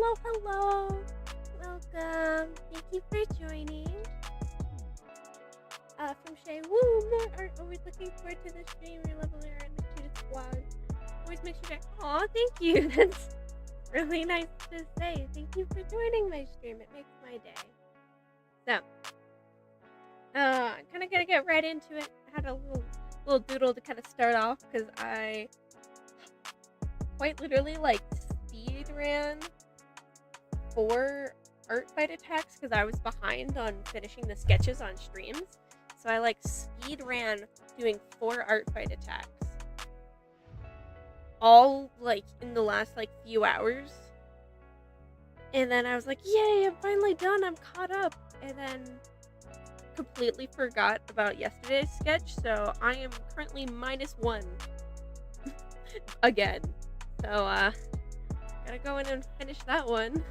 Hello. Welcome. Thank you for joining. From Shay. Woo, more art. Always looking forward to the stream. Your level are in the cutest squad. Always make sure to. Aw, thank you. That's really nice to say. Thank you for joining my stream. It makes my day. So, I'm kind of gonna get right into it. I had a little doodle to kind of start off because I quite literally speed ran 4 art fight attacks because I was behind on finishing the sketches on streams. So I speed ran doing 4 art fight attacks. All in the last few hours. And then I was like, yay, I'm finally done. I'm caught up. And then completely forgot about yesterday's sketch. So I am currently -1 again. So gotta go in and finish that one.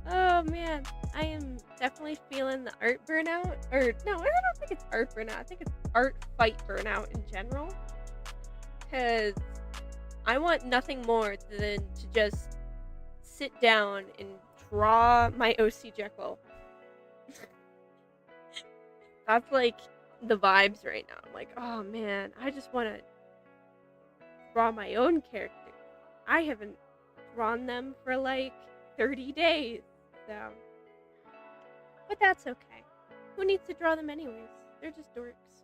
Oh man, I am definitely feeling the art burnout. Or no, I don't think it's art burnout. I think it's art fight burnout in general. Because I want nothing more than to just sit down and draw my OC Jekyll. That's the vibes right now. I'm like, oh man, I just want to draw my own character. I haven't drawn them for 30 days. So, but that's okay. Who needs to draw them anyways? They're just dorks.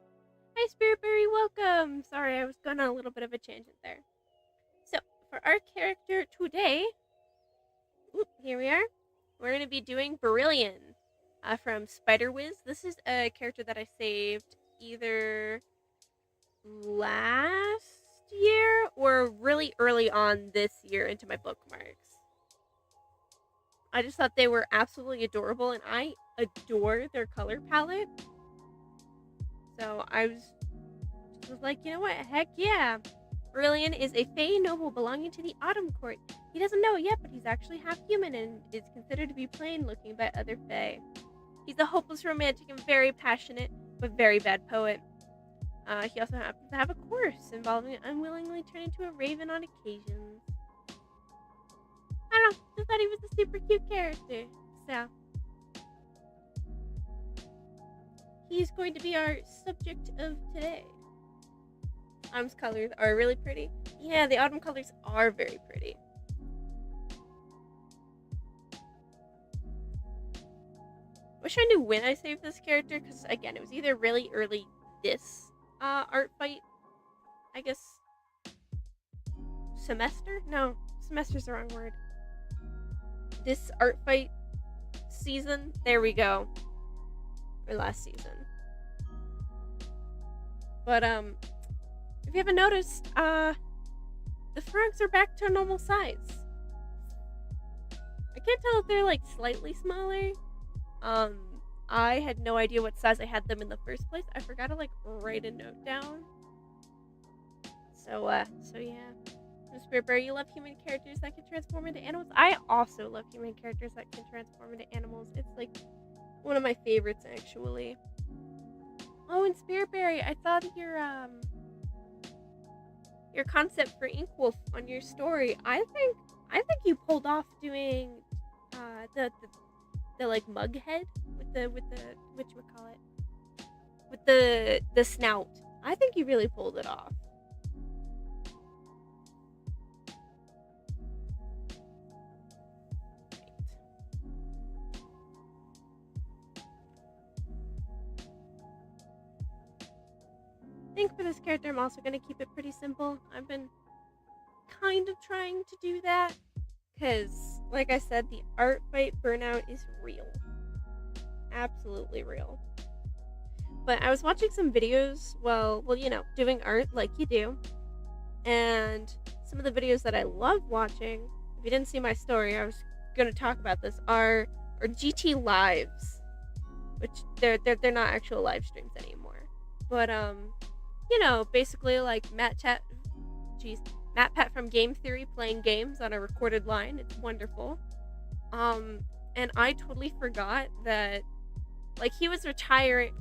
Hi, Spiritberry, welcome! Sorry, I was going on a little bit of a tangent there. So, for our character today, here we are. We're going to be doing Brillian from Spider-Wiz. This is a character that I saved either last year or really early on this year into my bookmarks. I just thought they were absolutely adorable, and I adore their color palette. So I was like, you know what? Heck yeah. Brillian is a Fey noble belonging to the Autumn Court. He doesn't know it yet, but he's actually half human and is considered to be plain looking by other Fey. He's a hopeless romantic and very passionate, but very bad poet. He also happens to have a course involving unwillingly turning into a raven on occasions. I don't know, just thought he was a super cute character. So, he's going to be our subject of today. Autumn's colors are really pretty. Yeah, the autumn colors are very pretty. Wish I knew when I saved this character, because again, it was either really early this art fight, I guess, semester? No, semester's the wrong word. This art fight season, there we go, or last season. But if you haven't noticed, the frogs are back to a normal size. I can't tell if they're slightly smaller. I had no idea what size I had them in the first place. I forgot to write a note down. So yeah. Spirit Bear, you love human characters that can transform into animals? I also love human characters that can transform into animals. It's one of my favorites actually. Oh, and Spirit Berry, I saw that your concept for Ink Wolf on your story. I think you pulled off doing the mug head with the whatchamacallit, with the snout. I think you really pulled it off. I think for this character, I'm also going to keep it pretty simple. I've been kind of trying to do that because, like I said, the art fight burnout is real. Absolutely real. But I was watching some videos, well, doing art like you do. And some of the videos that I love watching, if you didn't see my story, I was going to talk about this, are GT lives, which they're not actual live streams anymore. But basically Matt Pat from Game Theory playing games on a recorded line. It's wonderful. And I totally forgot that he was retiring.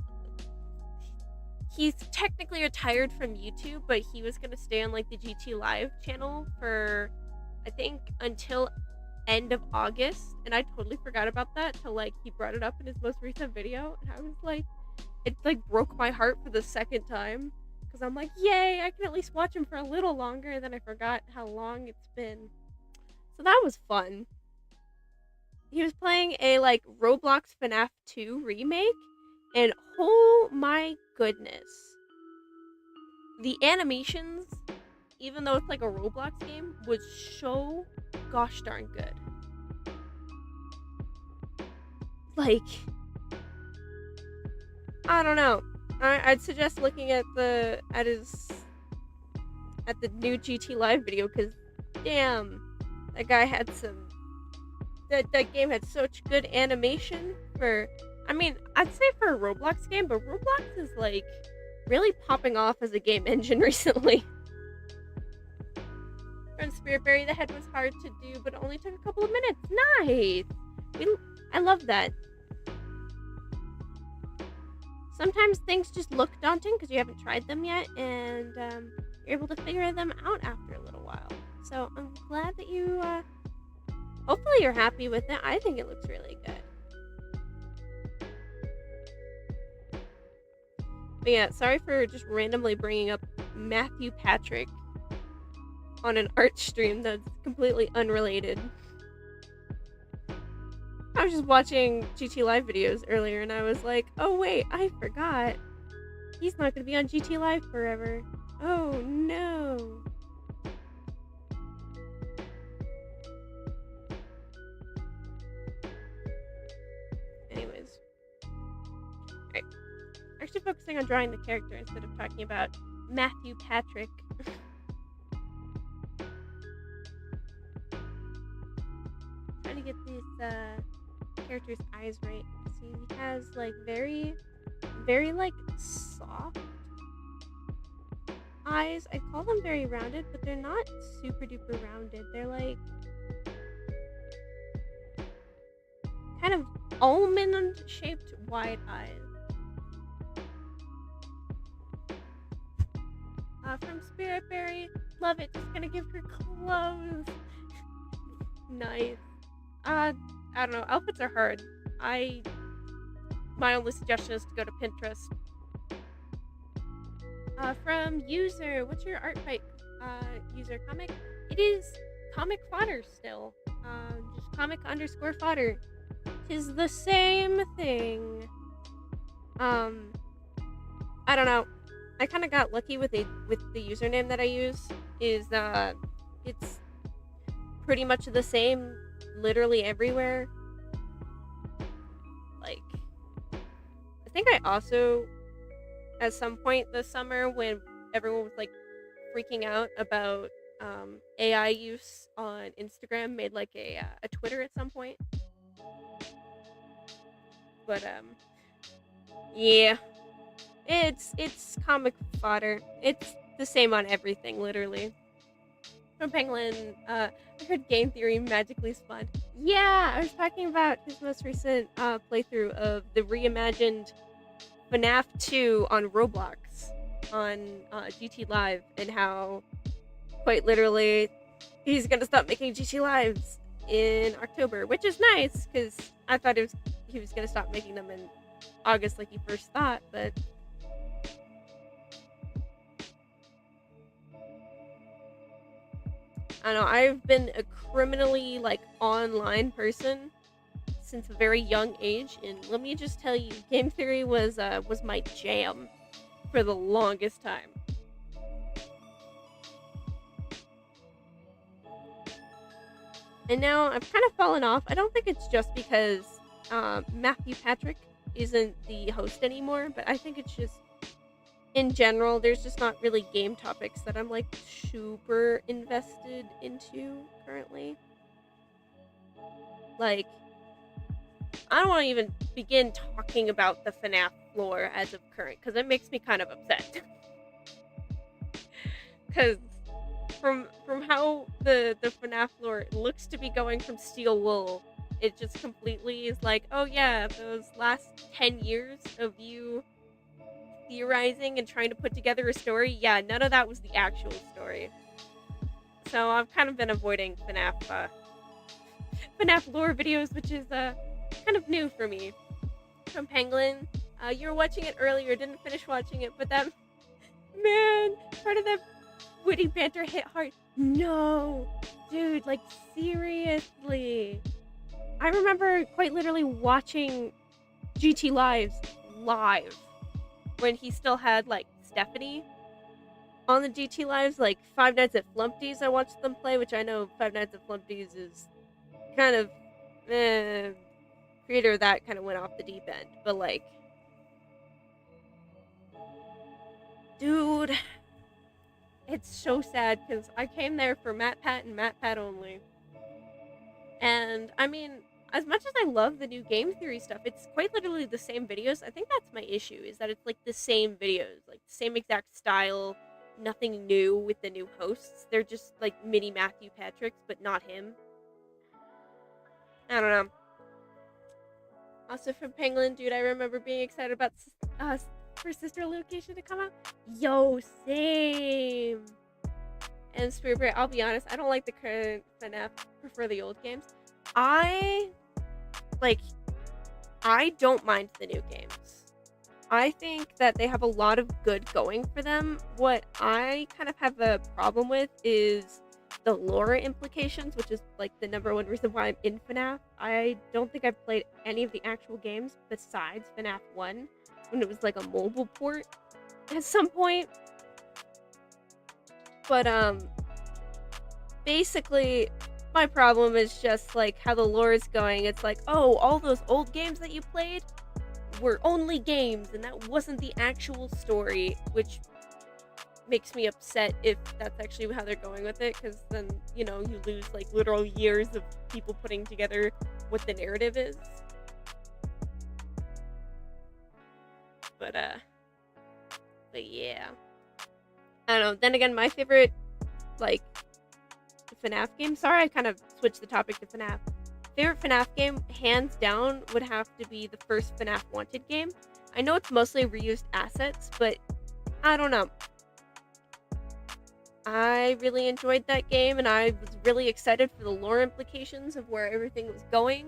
He's technically retired from YouTube, but he was gonna stay on the GT Live channel for I think, until end of August, and I totally forgot about that till like he brought it up in his most recent video, and I was like, it like broke my heart for the second time because I'm like, yay, I can at least watch him for a little longer. And then I forgot how long it's been, so that was fun. He was playing a like Roblox FNAF 2 remake, and oh my goodness, the animations, even though it's like a Roblox game, was so gosh darn good. Like, I don't know. I'd suggest looking at the new GT Live video because, damn, that guy had some. That game had such good animation for. I mean, I'd say for a Roblox game, but Roblox is like really popping off as a game engine recently. From Spiritberry, the head was hard to do, but it only took a couple of minutes. Nice. I love that. Sometimes things just look daunting because you haven't tried them yet, and you're able to figure them out after a little while. So I'm glad that you, hopefully you're happy with it. I think it looks really good. But yeah, sorry for just randomly bringing up Matthew Patrick on an art stream that's completely unrelated. I was just watching GT Live videos earlier and I was like, oh wait, I forgot. He's not going to be on GT Live forever. Oh no. Anyways. Alright. Actually focusing on drawing the character instead of talking about Matthew Patrick. Trying to get these character's eyes right. See, he has like very like soft eyes. I call them very rounded, but they're not super duper rounded. They're like kind of almond shaped wide eyes. From Spiritberry, love it. Just gonna give her clothes. Nice. I don't know. Outfits are hard. My only suggestion is to go to Pinterest. From user, what's your art fight? User comic. It is comic fodder still. Just comic_fodder. 'Tis the same thing. I don't know. I kind of got lucky with the username that I use. It's pretty much the same literally everywhere. Like, I think I also, at some point this summer when everyone was like freaking out about AI use on Instagram, made like a Twitter at some point. But yeah, it's comic fodder. It's the same on everything, literally. From Penguin, I heard Game Theory magically spawned. Yeah, I was talking about his most recent playthrough of the reimagined FNAF 2 on Roblox on GT Live, and how quite literally he's gonna stop making GT Lives in October, which is nice because I thought he was gonna stop making them in August like he first thought, but I don't know, I've been a criminally like online person since a very young age, and let me just tell you, Game Theory was my jam for the longest time. And now I've kind of fallen off. I don't think it's just because Matthew Patrick isn't the host anymore, but I think it's just in general, there's just not really game topics that I'm like super invested into currently. Like, I don't want to even begin talking about the FNAF lore as of current, because it makes me kind of upset. Because from how the FNAF lore looks to be going from Steel Wool, it just completely is like, oh yeah, those last 10 years of you theorizing and trying to put together a story, yeah, none of that was the actual story. So I've kind of been avoiding FNAF lore videos, which is kind of new for me. From Penguin, you were watching it earlier, didn't finish watching it, but that man, part of that witty banter hit hard. No, dude, like seriously. I remember quite literally watching GT Lives live when he still had like Stephanie on the GT Lives, like Five Nights at Flumpty's. I watched them play, which I know Five Nights at Flumpty's is kind of creator of that kind of went off the deep end, but like, dude, it's so sad because I came there for Matt Pat and Matt Pat only. And I mean, as much as I love the new game theory stuff, it's quite literally the same videos. I think that's my issue, is that it's like the same videos, like the same exact style, nothing new with the new hosts. They're just like mini Matthew Patricks, but not him. I don't know. Also from Penguin, dude, I remember being excited about for Sister Location to come out. Yo, same. And Spirit, I'll be honest, I don't like the current FNAF. Prefer the old games. I don't mind the new games. I think that they have a lot of good going for them. What I kind of have a problem with is the lore implications, which is like the number one reason why I'm in FNAF. I don't think I've played any of the actual games besides FNAF 1 when it was like a mobile port at some point. But basically my problem is just like how the lore is going. It's like, oh, all those old games that you played were only games and that wasn't the actual story, which makes me upset if that's actually how they're going with it, because then, you know, you lose like literal years of people putting together what the narrative is. But yeah, I don't know. Then again, my favorite like FNAF game, sorry I kind of switched the topic to FNAF. Favorite FNAF game, hands down, would have to be the first FNAF Wanted game. I know it's mostly reused assets, but I don't know. I really enjoyed that game, and I was really excited for the lore implications of where everything was going.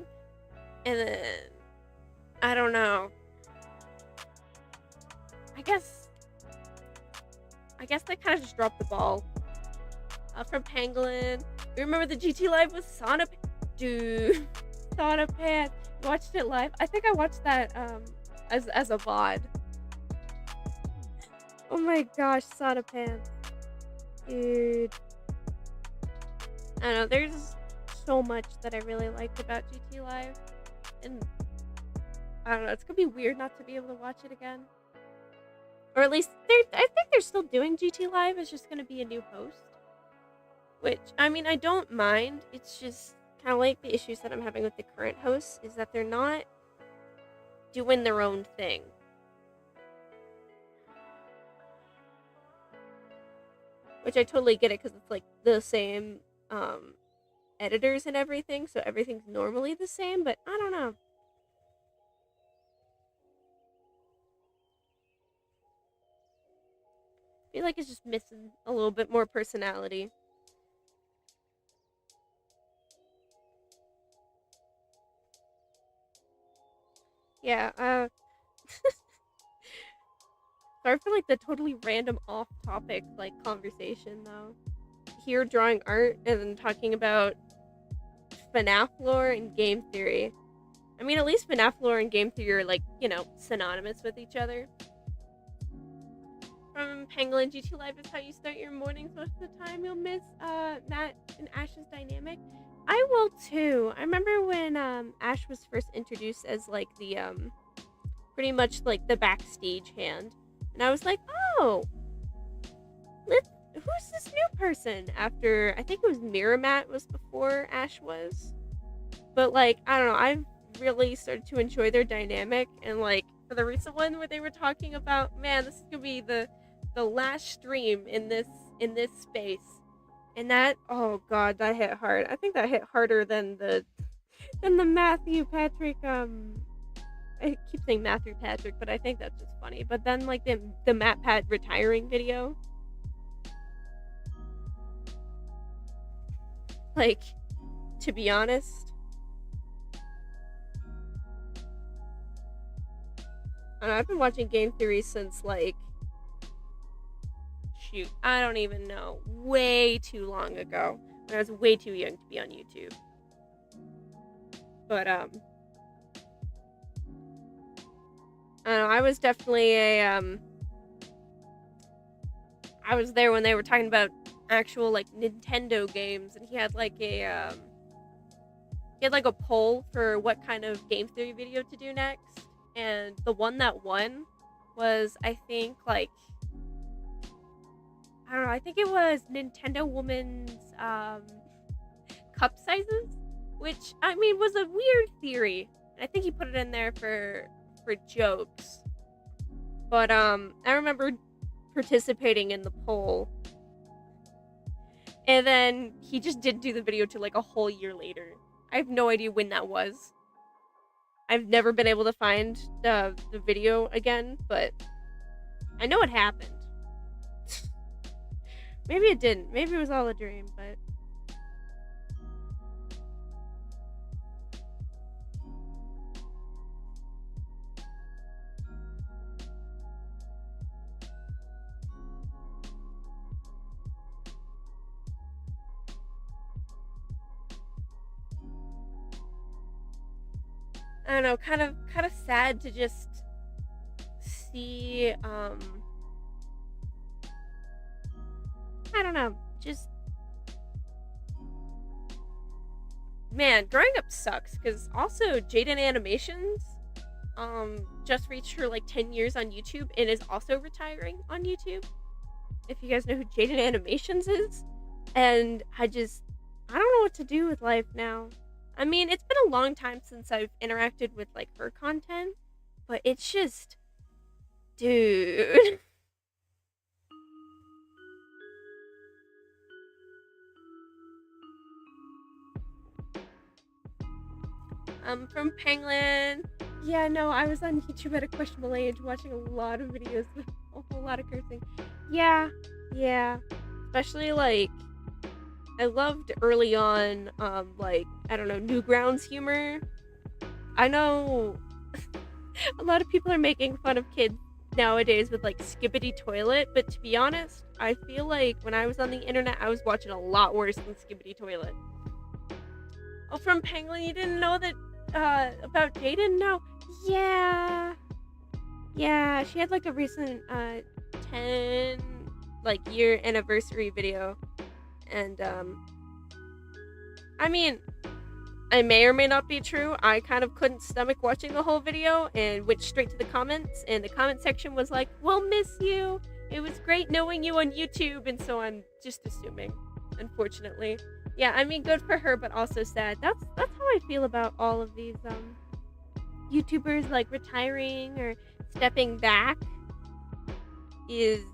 And then, I don't know. I guess they kind of just dropped the ball. From Pangolin. Remember the GT Live with Sonic? Dude, Sonic Path. Watched it live. I think I watched that as a VOD. Oh my gosh, Sonic Path. Dude. I don't know, there's so much that I really liked about GT Live. And I don't know, it's gonna be weird not to be able to watch it again. Or at least, I think they're still doing GT Live, it's just gonna be a new host. Which, I mean, I don't mind. It's just kind of like the issues that I'm having with the current hosts, is that they're not doing their own thing. Which I totally get it, because it's like the same editors and everything, so everything's normally the same, but I don't know. I feel like it's just missing a little bit more personality. Yeah, sorry for like the totally random off-topic like conversation though. Here drawing art and then talking about FNAF lore and game theory. I mean, at least FNAF lore and game theory are like, you know, synonymous with each other. From Pangolin, GT Live is how you start your mornings. Most of the time you'll miss Matt and Ash's dynamic. I will too. I remember when Ash was first introduced as like the pretty much like the backstage hand, and I was like, oh, who's this new person? After I think it was Mirror Matt was before Ash was, but like I don't know, I've really started to enjoy their dynamic, and like for the recent one where they were talking about, man, this is gonna be the last stream in this space. And that, oh god, that hit hard. I think that hit harder than the Matthew Patrick, I keep saying Matthew Patrick, but I think that's just funny. But then, like, the Matt Pat retiring video. Like, to be honest. And I've been watching game theory since, like, shoot, I don't even know. Way too long ago. When I was way too young to be on YouTube. But, I don't know, I was definitely I was there when they were talking about actual, like, Nintendo games, and he had, like, a poll for what kind of game theory video to do next, and the one that won was, I think, like, I don't know, I think it was Nintendo Woman's, cup sizes, which, I mean, was a weird theory. I think he put it in there for jokes. But, I remember participating in the poll. And then he just didn't do the video till, like, a whole year later. I have no idea when that was. I've never been able to find the video again, but I know it happened. Maybe it didn't. Maybe it was all a dream, but... I don't know, kind of sad to just see, I don't know, just, man, growing up sucks, because also Jaden Animations, just reached her, like, 10 years on YouTube, and is also retiring on YouTube, if you guys know who Jaden Animations is, and I don't know what to do with life now. I mean, it's been a long time since I've interacted with, like, her content, but it's just, dude. From Penguin. Yeah, no, I was on YouTube at a questionable age watching a lot of videos with a whole lot of cursing. Yeah. Especially, like, I loved early on, like, I don't know, Newgrounds humor. I know a lot of people are making fun of kids nowadays with, like, Skibbity Toilet, but to be honest, I feel like when I was on the internet, I was watching a lot worse than Skibbity Toilet. Oh, from Penguin, you didn't know that, about Jaden? No. Yeah, she had, like, a recent, 10, like, year anniversary video. And, I mean, I may or may not be true. I kind of couldn't stomach watching the whole video and went straight to the comments. And the comment section was like, "We'll miss you. It was great knowing you on YouTube." And so I'm just assuming, unfortunately. Yeah, I mean, good for her, but also sad. That's how I feel about all of these, YouTubers, like, retiring or stepping back. Is,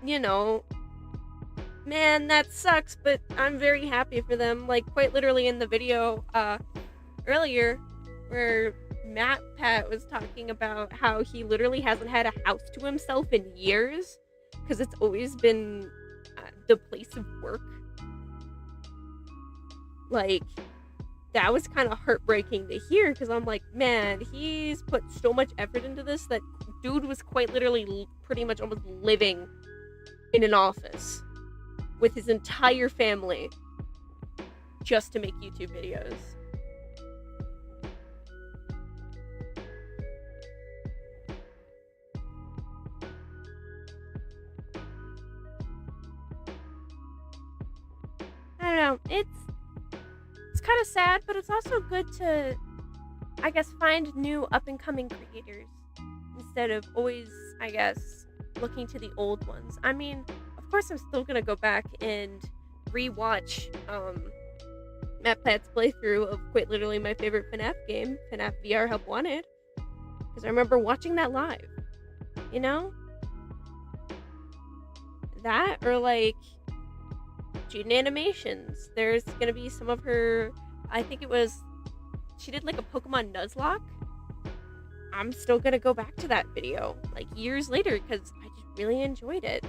you know... Man, that sucks, but I'm very happy for them. Like, quite literally in the video earlier, where MatPat was talking about how he literally hasn't had a house to himself in years, because it's always been the place of work. Like, that was kind of heartbreaking to hear, because I'm like, man, he's put so much effort into this that dude was quite literally pretty much almost living in an office with his entire family just to make YouTube videos. I don't know, it's kind of sad, but it's also good to, I guess, find new up-and-coming creators instead of always, I guess, looking to the old ones. I mean, of course, I'm still gonna go back and rewatch MatPat's playthrough of quite literally my favorite FNAF game, FNAF VR Help Wanted, because I remember watching that live. You know, that or like Jaden Animations. There's gonna be some of her. I think it was she did like a Pokemon Nuzlocke. I'm still gonna go back to that video like years later because I just really enjoyed it.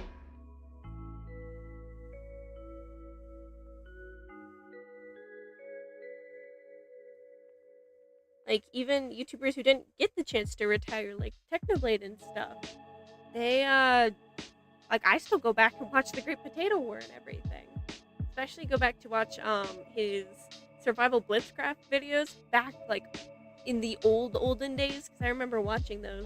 Like, even YouTubers who didn't get the chance to retire, like Technoblade and stuff, they, like, I still go back and watch the Great Potato War and everything. Especially go back to watch, his Survival Blitzcraft videos back, like, in the olden days, because I remember watching those.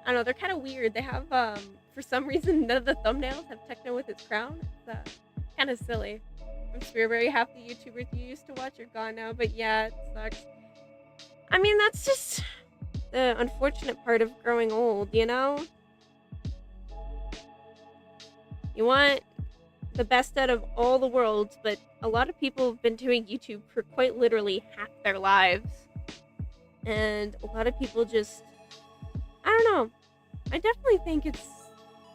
I don't know, they're kind of weird. They have, for some reason, none of the thumbnails have Techno with his crown. It's kind of silly. I'm sure very half the YouTubers you used to watch are gone now, but yeah, it sucks. I mean, that's just the unfortunate part of growing old, you know? You want the best out of all the worlds, but a lot of people have been doing YouTube for quite literally half their lives. And a lot of people just, I don't know. I definitely think it's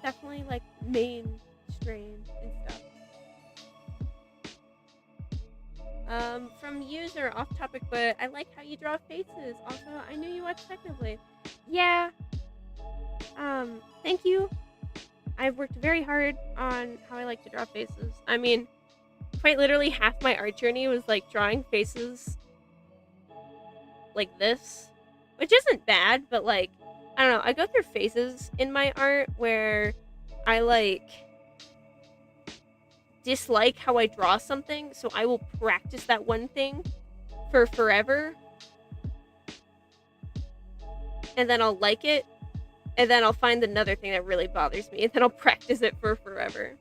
definitely like mainstream and stuff. From user off topic, but I like how you draw faces. Also, I knew you watched Technoblade. Yeah. Thank you. I've worked very hard on how I like to draw faces. I mean, quite literally half my art journey was like drawing faces like this, which isn't bad, but like, I don't know, I go through phases in my art where I like dislike how I draw something, so I will practice that one thing for forever, and then I'll like it, and then I'll find another thing that really bothers me, and then I'll practice it for forever.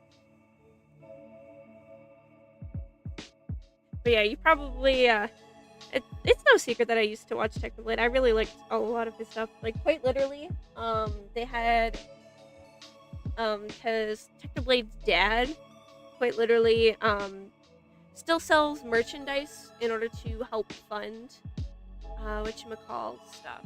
But yeah, you probably, it's no secret that I used to watch Technoblade. I really liked a lot of his stuff. Like, quite literally, they had, because Technoblade's dad, quite literally, still sells merchandise in order to help fund, whatchamacall stuff.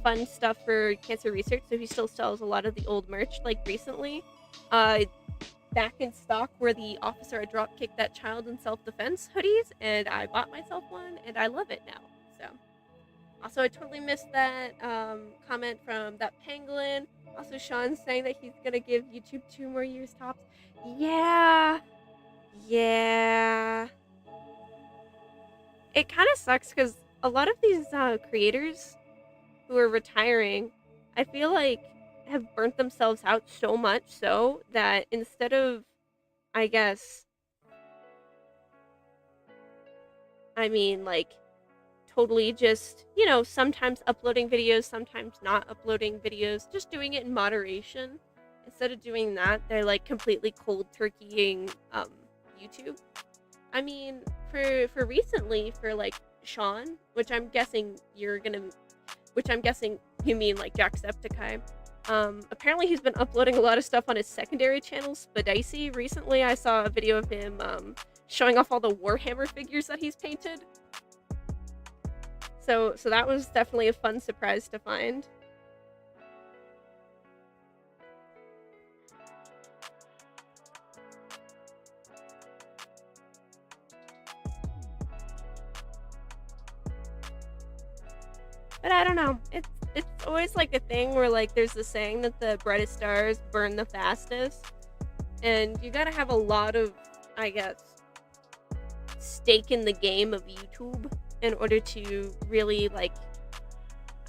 Fund stuff for cancer research, so he still sells a lot of the old merch. Like, recently, back in stock were the Officer I Drop Kicked That Child in Self-Defense hoodies, and I bought myself one, and I love it now. So, also, I totally missed that comment from that pangolin. Also, Sean's saying that he's gonna give YouTube 2 more years tops. Yeah. It kind of sucks because a lot of these creators who are retiring, I feel like, have burnt themselves out so much so that instead of, I guess, I mean, like, totally just, you know, sometimes uploading videos, sometimes not uploading videos, just doing it in moderation. Instead of doing that, they're like completely cold turkeying YouTube. I mean, for recently, for like Sean, which I'm guessing you mean like Jacksepticeye. Apparently he's been uploading a lot of stuff on his secondary channel, Spadicy. Recently, I saw a video of him showing off all the Warhammer figures that he's painted. So that was definitely a fun surprise to find. But I don't know. It's always like a thing where like there's the saying that the brightest stars burn the fastest, and you gotta have a lot of, I guess, stake in the game of YouTube in order to really, like,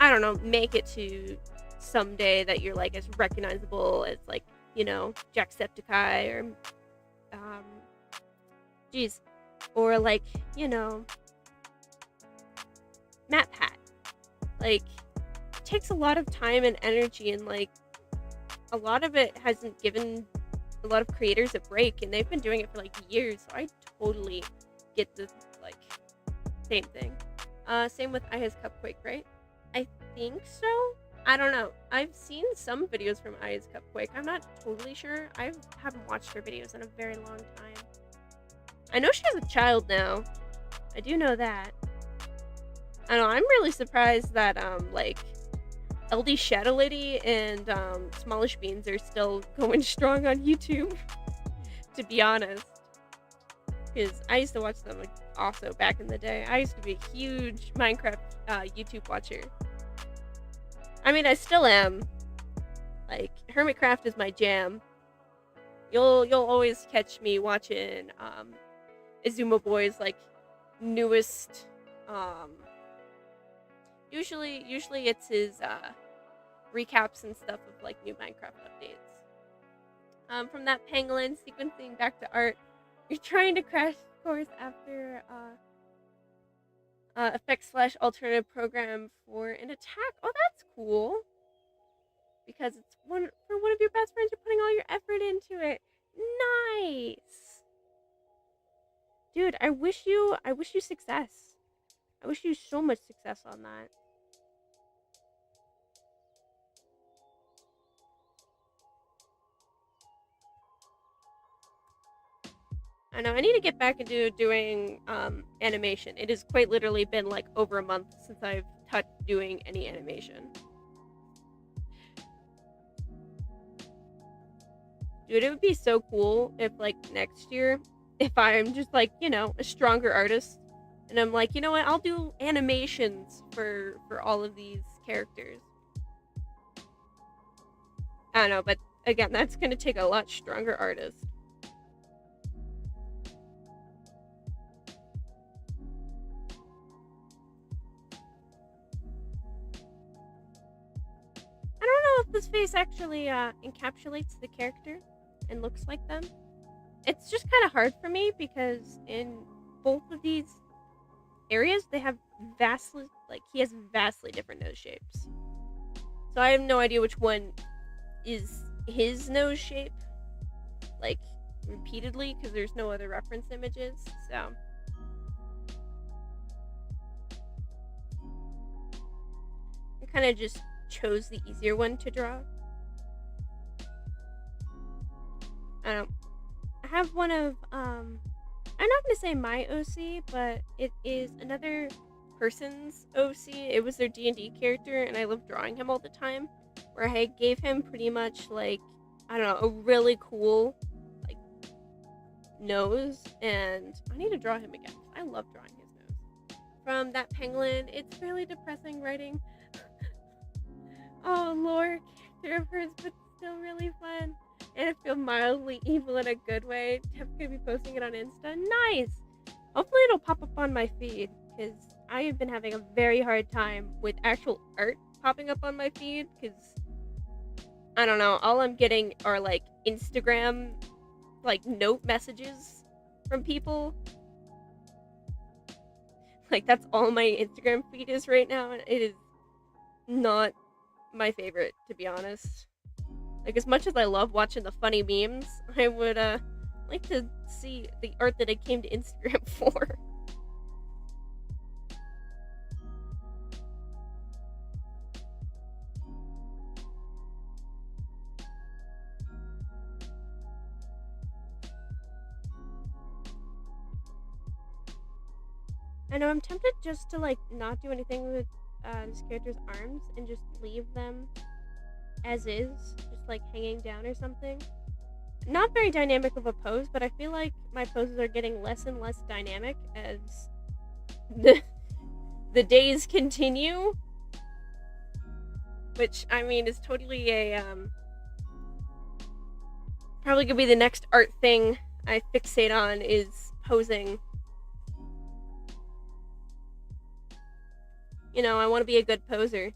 I don't know, make it to someday that you're like as recognizable as, like, you know, Jacksepticeye or or like, you know, MatPat. Like, it takes a lot of time and energy, and like a lot of it hasn't given a lot of creators a break, and they've been doing it for like years, so I totally get this, like, same thing. Same with Aya's Cupquake, right? I think so. I don't know. I've seen some videos from Aya's Cupquake. I'm not totally sure. I haven't watched her videos in a very long time. I know she has a child now. I do know that. I know, I'm really surprised that, like, LD Shadow Lady and, Smallish Beans are still going strong on YouTube, to be honest. Because I used to watch them, like, also back in the day. I used to be a huge Minecraft, YouTube watcher. I mean, I still am. Like, Hermitcraft is my jam. You'll always catch me watching, Izuma Boy's, like, newest, Um, usually it's his recaps and stuff of like new Minecraft updates. From that pangolin sequencing back to art, you're trying to crash course after effect slash alternative program for an attack. Oh, that's cool. Because it's one for one of your best friends. You're putting all your effort into it. Nice, dude. I wish you success. I wish you so much success on that. I know I need to get back into doing animation. It has quite literally been like over a month since I've touched doing any animation. Dude, it would be so cool if like next year, if I'm just like, you know, a stronger artist and I'm like, you know what, I'll do animations for all of these characters. I don't know, but again, that's going to take a lot stronger artist. I don't know if this face actually encapsulates the character and looks like them. It's just kind of hard for me because in both of these areas, they have vastly, like, he has vastly different nose shapes. So I have no idea which one is his nose shape, like, repeatedly, because there's no other reference images, so. I kind of just chose the easier one to draw. I have one of, I'm not going to say my OC, but it is another person's OC. It was their D&D character, and I love drawing him all the time, where I gave him pretty much, like, I don't know, a really cool, like, nose, and I need to draw him again. I love drawing his nose. From that pangolin, it's fairly depressing writing. Oh, lore character of hers, but still really fun. And I feel mildly evil in a good way. Tef's gonna be posting it on Insta. Nice! Hopefully it'll pop up on my feed, because I have been having a very hard time with actual art popping up on my feed, because, I don't know, all I'm getting are, like, Instagram, like, note messages from people. Like, that's all my Instagram feed is right now, and it is not my favorite, to be honest. Like, as much as I love watching the funny memes, I would like to see the art that I came to Instagram for. I know, I'm tempted just to, like, not do anything with this character's arms and just leave them as is, just like hanging down or something. Not very dynamic of a pose, but I feel like my poses are getting less and less dynamic as the days continue. Which, I mean, is totally a, probably gonna be the next art thing I fixate on, is posing. You know, I want to be a good poser.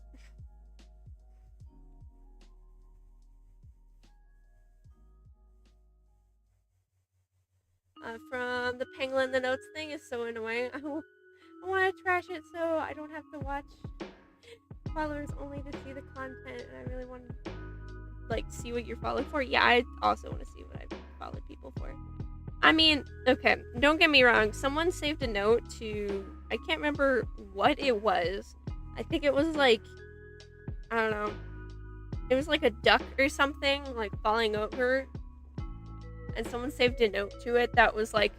From the pangolin, the notes thing is so annoying. I want to trash it so I don't have to watch followers only to see the content, and I really want to, like, see what you're following for. Yeah, I also want to see what I've followed people for. I mean, okay, don't get me wrong. Someone saved a note to, I can't remember what it was. I think it was like, I don't know. It was like a duck or something, like, falling over. And someone saved a note to it that was like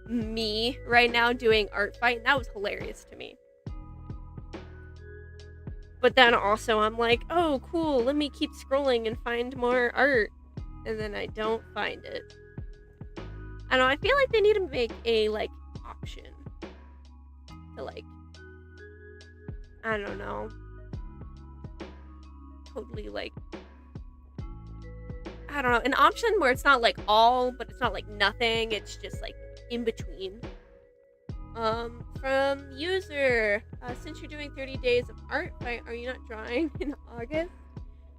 me right now doing art fight, and that was hilarious to me. But then also I'm like, oh cool, let me keep scrolling and find more art, and then I don't find it. I don't know, I feel like they need to make a, like, option to, like, I don't know, totally, like, I don't know, an option where it's not like all, but it's not like nothing. It's just like in between. From user, since you're doing 30 days of art fight, are you not drawing in August?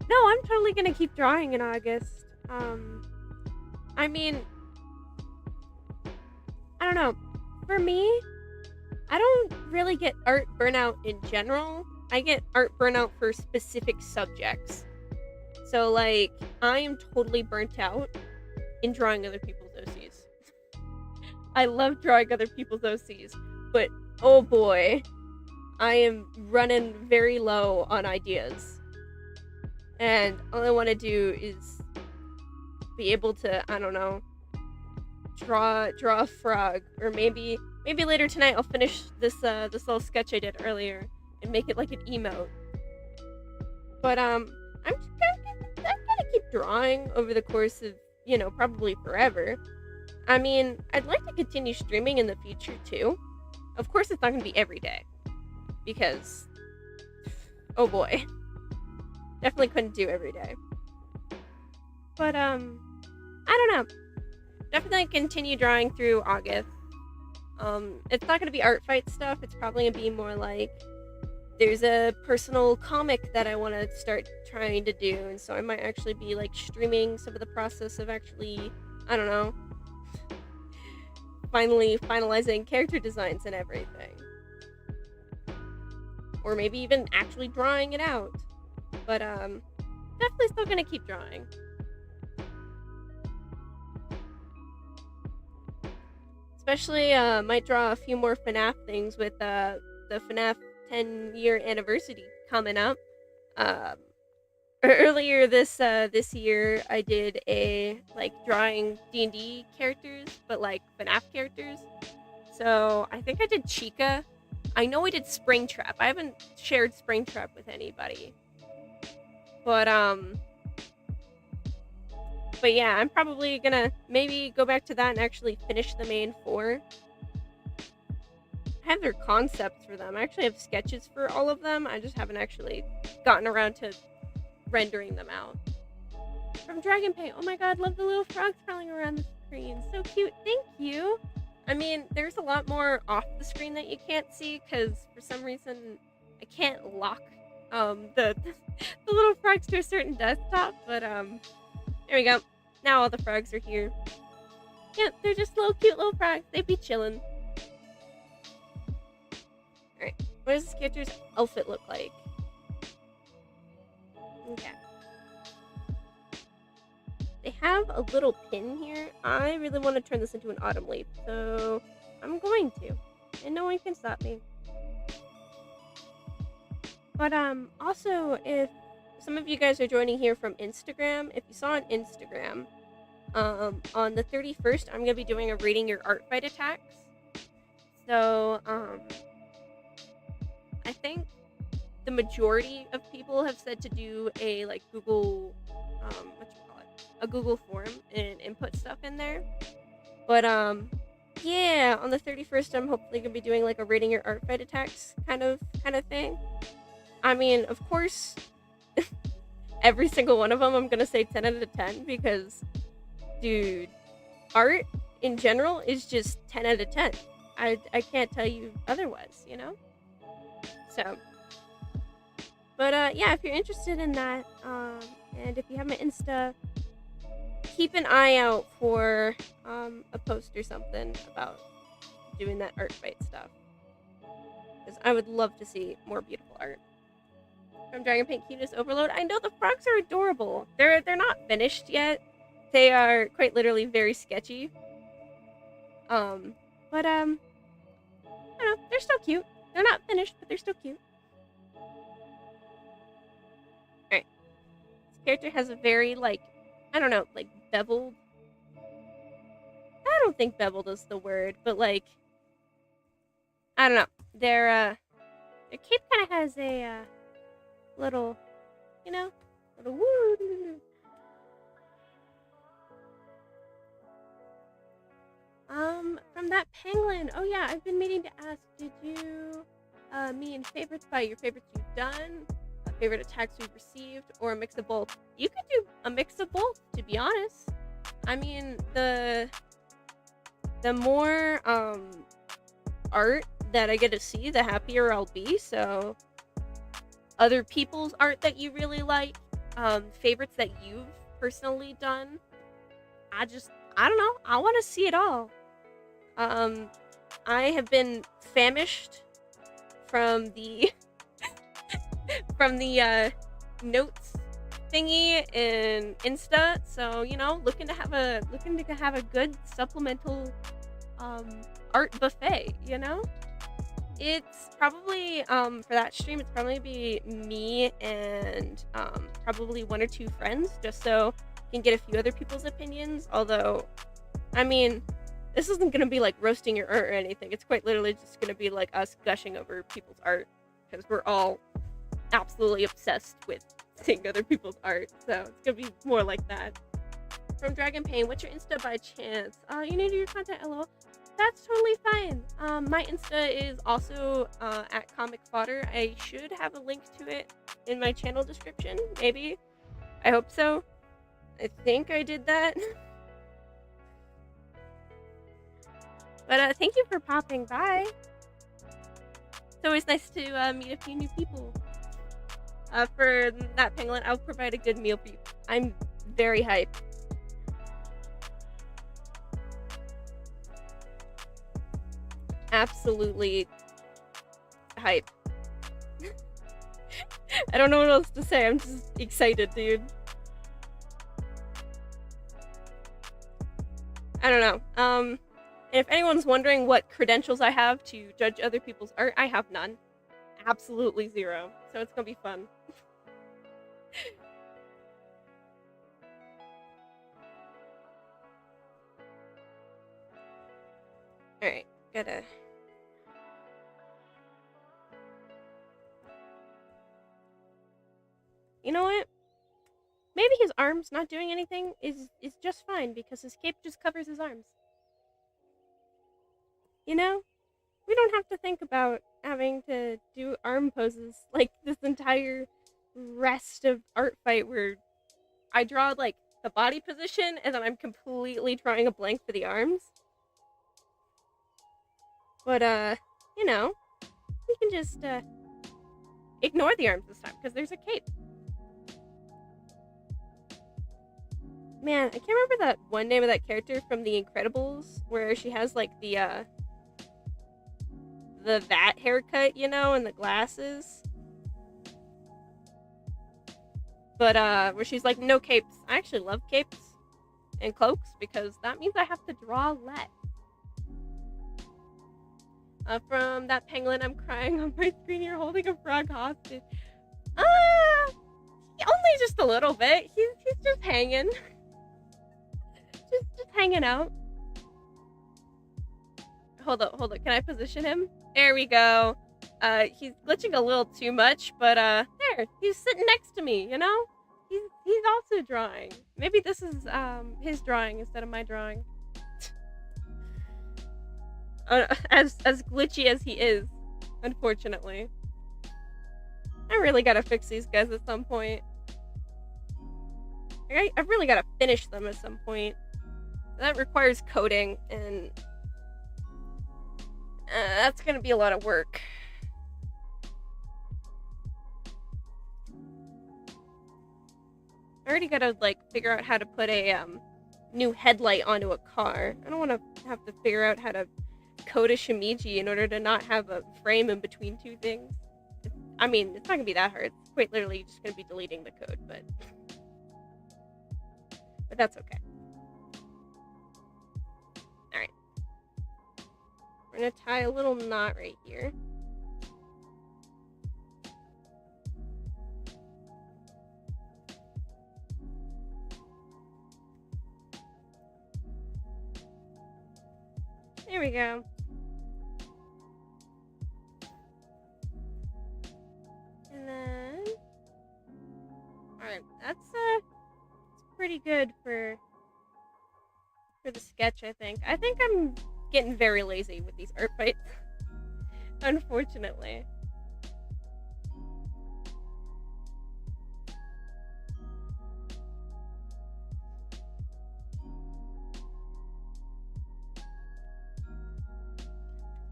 No, I'm totally gonna keep drawing in August. I mean, I don't know. For me, I don't really get art burnout in general. I get art burnout for specific subjects. So, like, I am totally burnt out in drawing other people's OCs. I love drawing other people's OCs, but oh boy, I am running very low on ideas. And all I want to do is be able to, I don't know, draw a frog, or maybe later tonight I'll finish this little sketch I did earlier and make it like an emote. But I'm gonna keep drawing over the course of, probably forever. I mean, I'd like to continue streaming in the future too. Of course, it's not gonna be every day, because oh boy, definitely couldn't do every day. But I don't know. Definitely continue drawing through August. It's not gonna be art fight stuff. It's probably gonna be more like, there's a personal comic that I want to start trying to do, and so I might actually be like streaming some of the process of actually, I don't know, finally finalizing character designs and everything. Or maybe even actually drawing it out. But definitely still gonna keep drawing. Especially might draw a few more FNAF things with the FNAF 10-year anniversary coming up. Earlier this year, I did a like drawing D&D characters, but like FNAF characters. So I think I did Chica. I know I did Springtrap. I haven't shared Springtrap with anybody. But yeah, I'm probably gonna maybe go back to that and actually finish the main 4. I have their concepts for them. I actually have sketches for all of them. I just haven't actually gotten around to rendering them out. From Dragon Paint. Oh my god, love the little frogs crawling around the screen. So cute. Thank you. I mean, there's a lot more off the screen that you can't see, because for some reason I can't lock the little frogs to a certain desktop, but there we go. Now all the frogs are here. Yeah, they're just little cute little frogs. They'd be chilling. Alright, what does this character's outfit look like? Okay. They have a little pin here. I really want to turn this into an autumn leaf, so I'm going to. And no one can stop me. But also, if some of you guys are joining here from Instagram, if you saw on Instagram, on the 31st, I'm going to be doing a reading your art fight attacks. So, I think the majority of people have said to do a like Google, a Google form and input stuff in there. But yeah, on the 31st, I'm hopefully gonna be doing like a rating your art fight attacks kind of thing. I mean, of course, every single one of them, I'm gonna say 10 out of 10, because, dude, art in general is just 10 out of 10. I can't tell you otherwise, you know? So, but yeah, if you're interested in that, and if you have my Insta, keep an eye out for a post or something about doing that art fight stuff, because I would love to see more beautiful art. From Dragon Paint Cuteness Overload, I know the frogs are adorable. They're not finished yet. They are quite literally very sketchy. But I don't know, they're still cute. They're not finished, but they're still cute. Alright. This character has a very, like, I don't know, like, beveled. I don't think beveled is the word, but, like, I don't know. Their cape kind of has a, little, you know, little woo. From that penguin. Oh yeah, I've been meaning to ask, did you mean favorites by your favorites you've done, favorite attacks you've received, or a mix of both? You could do a mix of both, to be honest. I mean, the more art that I get to see, the happier I'll be. So other people's art that you really like, favorites that you've personally done. I don't know. I want to see it all. Um, I have been famished from the from the notes thingy in Insta, so you know, looking to have a good supplemental art buffet. You know, it's probably for that stream. It's probably be me and probably one or two friends, just so I can get a few other people's opinions. Although, I mean, this isn't gonna be like roasting your art or anything. It's quite literally just gonna be like us gushing over people's art because we're all absolutely obsessed with seeing other people's art. So it's gonna be more like that. From Dragon Pain, what's your Insta by chance? You need to do your content, lol. That's totally fine. My Insta is also at Comic Fodder. I should have a link to it in my channel description. Maybe. I hope so. I think I did that. But thank you for popping by. It's always nice to meet a few new people. For that pangolin, I'll provide a good meal for you. I'm very hyped. Absolutely hype. I don't know what else to say. I'm just excited, dude. I don't know. And if anyone's wondering what credentials I have to judge other people's art, I have none. Absolutely zero. So it's gonna be fun. Alright, gotta... You know what? Maybe his arms not doing anything is just fine because his cape just covers his arms. You know? We don't have to think about having to do arm poses like this entire rest of art fight where I draw like the body position and then I'm completely drawing a blank for the arms. But you know, we can just ignore the arms this time because there's a cape. Man, I can't remember that one name of that character from The Incredibles where she has like the that haircut, you know, and the glasses. But where she's like, no capes. I actually love capes and cloaks because that means I have to draw less. From that pangolin, I'm crying on my screen. You're holding a frog hostage. Only just a little bit. He's just hanging. just hanging out. Hold up. Can I position him? There we go. He's glitching a little too much, but there. He's sitting next to me, you know? He's also drawing. Maybe this is his drawing instead of my drawing. As glitchy as he is, unfortunately. I really gotta fix these guys at some point. I've really gotta finish them at some point. That requires coding, and that's gonna be a lot of work. I already gotta like figure out how to put a new headlight onto a car. I don't want to have to figure out how to code a Shimiji in order to not have a frame in between two things. I mean, it's not gonna be that hard. It's quite literally just gonna be deleting the code, but that's okay. All right, we're gonna tie a little knot right here. There we go. And then, alright, that's pretty good for the sketch, I think. I think I'm getting very lazy with these art fights, unfortunately.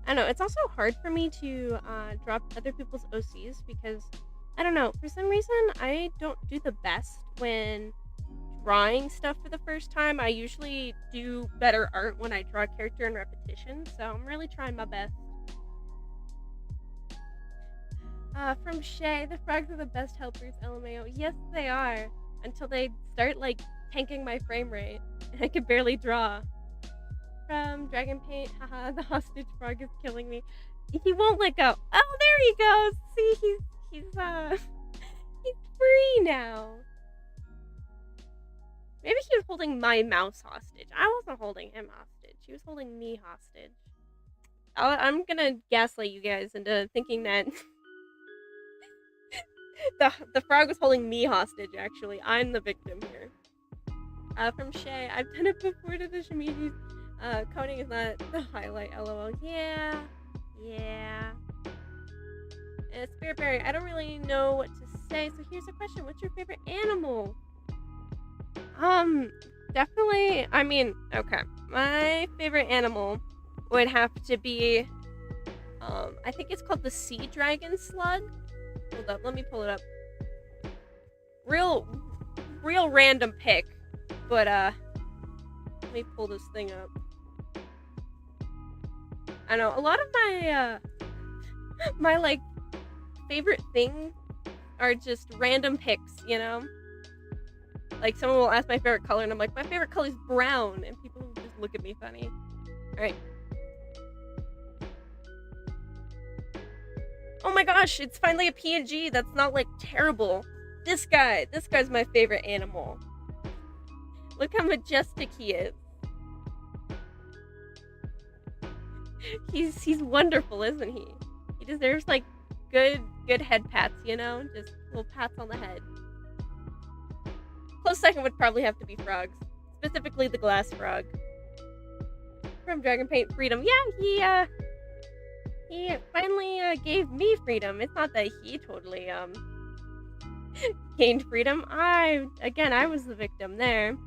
I I know, it's also hard for me to drop other people's OCs because I don't know, for some reason I don't do the best when drawing stuff for the first time. I usually do better art when I draw a character in repetition, so I'm really trying my best. From Shay, the frogs are the best helpers, LMAO. Yes, they are. Until they start, like, tanking my frame rate. And I can barely draw. From Dragon Paint, haha, the hostage frog is killing me. He won't let go. Oh, there he goes! See, he's he's free now. Maybe he was holding my mouse hostage. I wasn't holding him hostage. He was holding me hostage. I'm gonna gaslight you guys into thinking that the frog was holding me hostage, actually. I'm the victim here. From Shay, I've done it before to the Shimijis. Coding is not the highlight, lol. Yeah. Spirit Berry, I don't really know what to say, so here's a question. What's your favorite animal? Definitely, I mean, okay. My favorite animal would have to be, I think it's called the sea dragon slug. Hold up, let me pull it up. Real random pick, but, let me pull this thing up. I know, a lot of my, my, like, favorite thing are just random picks, you know? Like, someone will ask my favorite color, and I'm like, my favorite color is brown, and people will just look at me funny. Alright. Oh my gosh, it's finally a PNG that's not, like, terrible. This guy's my favorite animal. Look how majestic he is. He's wonderful, isn't he? He deserves, like, good head pats, you know? Just little pats on the head. Close second would probably have to be frogs. Specifically the glass frog. From Dragon Paint Freedom. Yeah, he finally gave me freedom. It's not that he totally gained freedom. I was the victim there.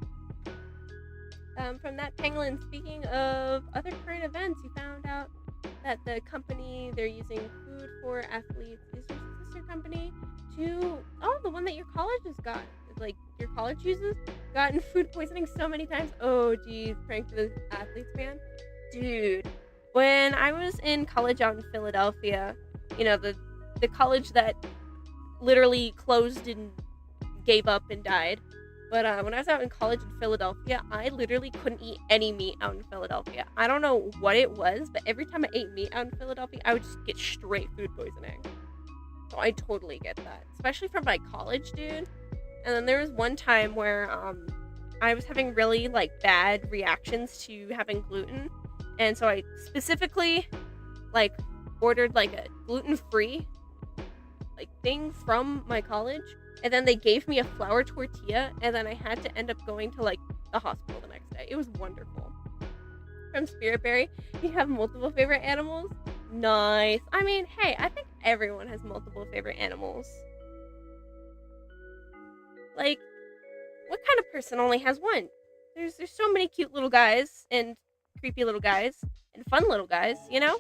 From that pangolin, speaking of other current events, you found out that the company they're using food for athletes is your sister company to the one that your college has got. Like, your college uses gotten food poisoning so many times. Oh, geez, prank for the athletes, man. Dude, when I was in college out in Philadelphia, you know, the college that literally closed and gave up and died. But when I was out in college in Philadelphia, I literally couldn't eat any meat out in Philadelphia. I don't know what it was, but every time I ate meat out in Philadelphia, I would just get straight food poisoning. So I totally get that. Especially from my college, dude. And then there was one time where I was having really, like, bad reactions to having gluten. And so I specifically, like, ordered, like, a gluten-free, like, thing from my college. And then they gave me a flour tortilla. And then I had to end up going to, like, the hospital the next day. It was wonderful. From Spirit Berry, you have multiple favorite animals? Nice. I mean, hey, I think everyone has multiple favorite animals. Like, what kind of person only has one? There's so many cute little guys and creepy little guys and fun little guys, you know?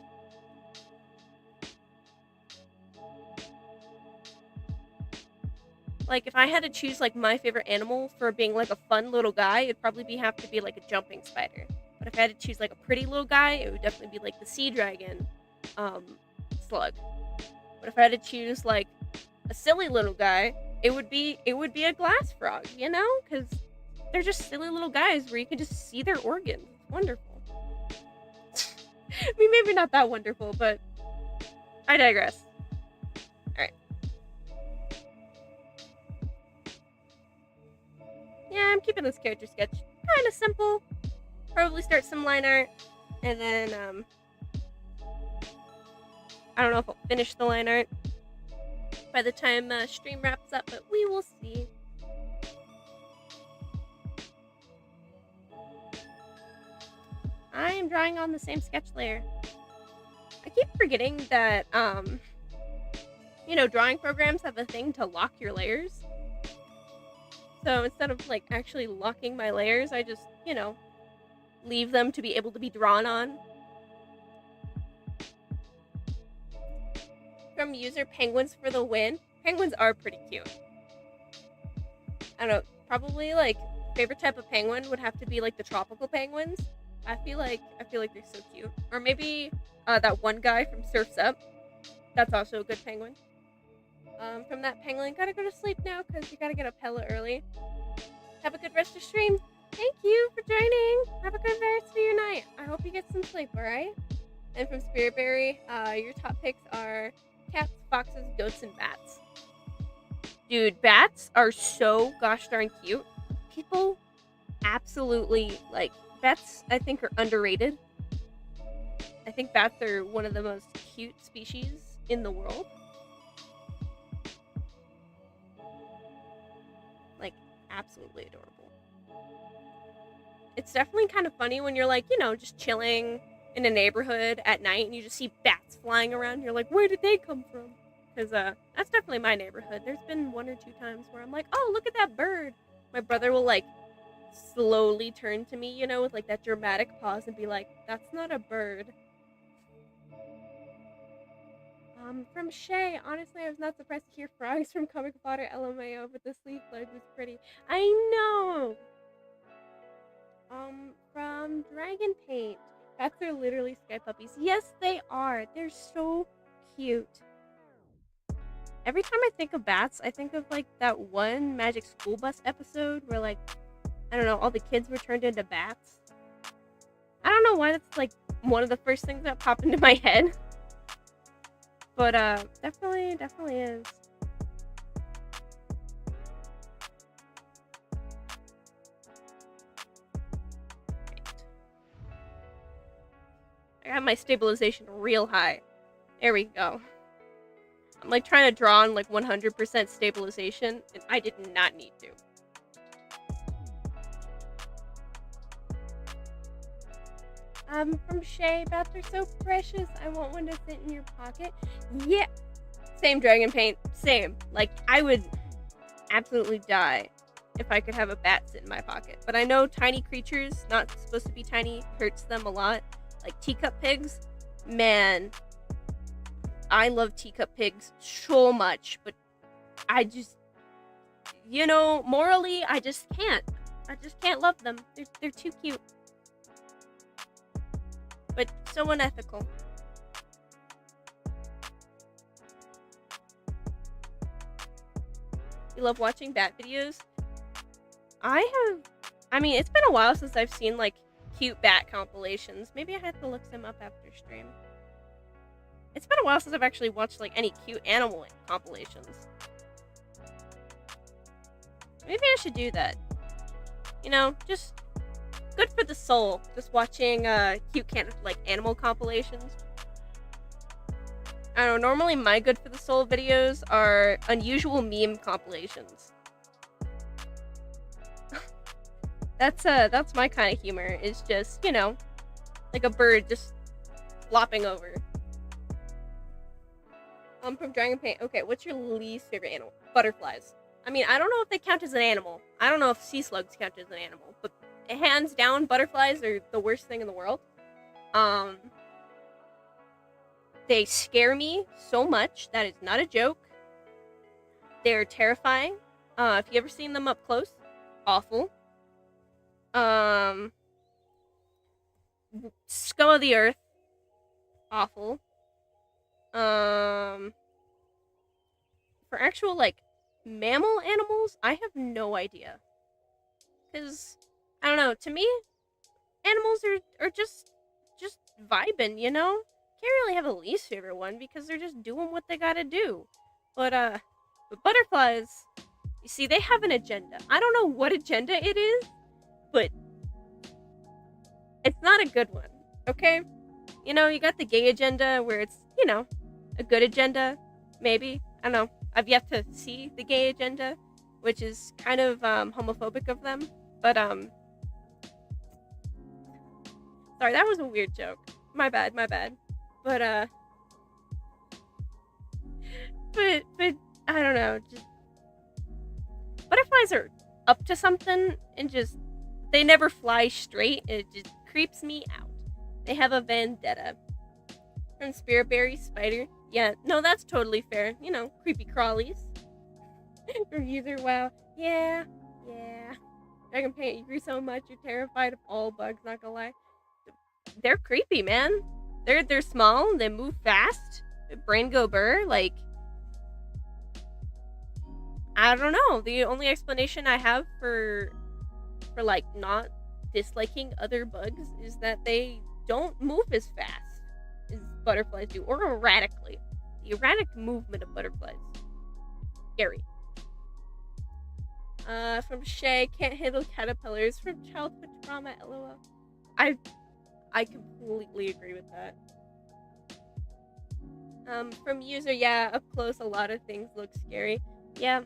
Like, if I had to choose, like, my favorite animal for being, like, a fun little guy, it'd probably have to be, like, a jumping spider. But if I had to choose, like, a pretty little guy, it would definitely be, like, the sea dragon slug. But if I had to choose, like, a silly little guy, it would be a glass frog, you know? Because they're just silly little guys where you can just see their organs. It's wonderful. I mean, maybe not that wonderful, but I digress. Alright. Yeah, I'm keeping this character sketch kind of simple. Probably start some line art, and then, I don't know if I'll finish the line art by the time stream wraps up, but we will see. I am drawing on the same sketch layer. I keep forgetting that, you know, drawing programs have a thing to lock your layers. So instead of, like, actually locking my layers, I just, you know, leave them to be able to be drawn on. from user Penguins for the win. Penguins are pretty cute. I don't know, probably like favorite type of penguin would have to be like the tropical penguins. I feel like they're so cute. Or maybe that one guy from Surf's Up. That's also a good penguin. From that penguin, gotta go to sleep now because you gotta get up hella early. Have a good rest of stream. Thank you for joining. Have a good rest of your night. I hope you get some sleep, alright? And from Spiritberry, your top picks are cats, foxes, goats, and bats. Dude, bats are so gosh darn cute. People absolutely, like, bats I think are underrated. I think bats are one of the most cute species in the world. Like, absolutely adorable. It's definitely kind of funny when you're like, you know, just chilling in a neighborhood at night and you just see bats flying around. You're like, where did they come from? Because that's definitely my neighborhood. There's been 1 or 2 times where I'm like, oh, look at that bird. My brother will, like, slowly turn to me, you know, with, like, that dramatic pause and be like, that's not a bird. From Shay, honestly, I was not surprised to hear frogs from Comic Fodder LMAO, but the sleep flag was pretty. I know! From Dragon Paint, bats are literally sky puppies. Yes, they are. They're so cute. Every time I think of bats, I think of, like, that one Magic School Bus episode where, like, I don't know, all the kids were turned into bats. I don't know why that's, like, one of the first things that pop into my head. But, definitely is. I got my stabilization real high. There we go. I'm like trying to draw on like 100% stabilization, and I did not need to. From Shay, bats are so precious. I want one to sit in your pocket. Yeah. Same Dragon Paint. Same. Like, I would absolutely die if I could have a bat sit in my pocket. But I know tiny creatures, not supposed to be tiny, hurts them a lot. Like teacup pigs. Man, I love teacup pigs so much, but I just, you know, morally, I just can't. I just can't love them. They're too cute. But so unethical. You love watching bat videos? I mean, it's been a while since I've seen, like, cute bat compilations. Maybe I have to look them up after stream. It's been a while since I've actually watched, like, any cute animal compilations. Maybe I should do that. You know, just good for the soul. Just watching cute animal compilations. I don't know, normally my good for the soul videos are unusual meme compilations. That's my kind of humor. Is just, you know, like a bird just flopping over. From Dragon Paint. Okay, what's your least favorite animal? Butterflies. I mean, I don't know if they count as an animal. I don't know if sea slugs count as an animal, but hands down, butterflies are the worst thing in the world. They scare me so much. That is not a joke. They're terrifying. If you ever seen them up close, awful. Scum of the earth, awful. For actual, like, mammal animals, I have no idea. Because, I don't know, to me, animals are just vibing, you know? Can't really have a least favorite one because they're just doing what they gotta do. But butterflies, you see, they have an agenda. I don't know what agenda it is, but it's not a good one, okay? You know, you got the gay agenda where it's, you know, a good agenda, maybe. I don't know. I've yet to see the gay agenda, which is kind of homophobic of them. But, sorry, that was a weird joke. My bad. But, I don't know. Just, butterflies are up to something and just, they never fly straight. It just creeps me out. They have a vendetta. From Spiritberry Spider. Yeah, no, that's totally fair. You know, creepy crawlies. From user wow. Yeah. Dragon Paint, you grew so much, you're terrified of all bugs, not gonna lie. They're creepy, man. They're small, they move fast, brain go burr, like I don't know. The only explanation I have for like not disliking other bugs is that they don't move as fast as butterflies do, or erratically. The erratic movement of butterflies. Scary. From Shay, can't handle caterpillars. From childhood trauma, lol. I completely agree with that. From user, yeah, up close, a lot of things look scary. Yeah.